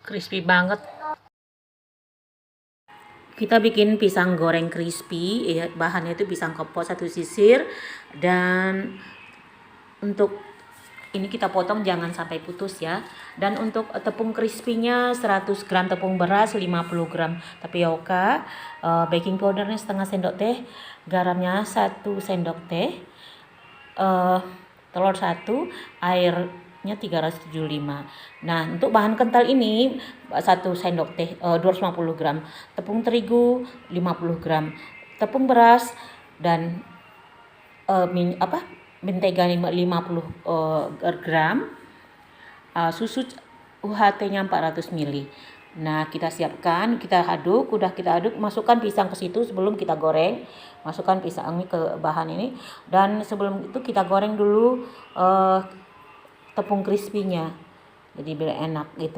Crispy banget. Kita bikin pisang goreng crispy, ya, bahannya itu pisang kepot 1 sisir, dan untuk ini kita potong jangan sampai putus ya. Dan untuk tepung crispy-nya 100 gram tepung beras, 50 gram tapioka, baking powdernya setengah sendok teh, garamnya 1 sendok teh, telur 1, airnya 375. Nah, untuk bahan kental ini 1 sendok teh, 250 gram, tepung terigu 50 gram, tepung beras, dan mentega 50 gram, susu UHT-nya 400 ml. Nah, kita siapkan, kita aduk, masukkan pisang ke situ sebelum kita goreng. Masukkan pisang ini ke bahan ini, dan sebelum itu kita goreng dulu tepung crispy-nya. Jadi biar enak gitu.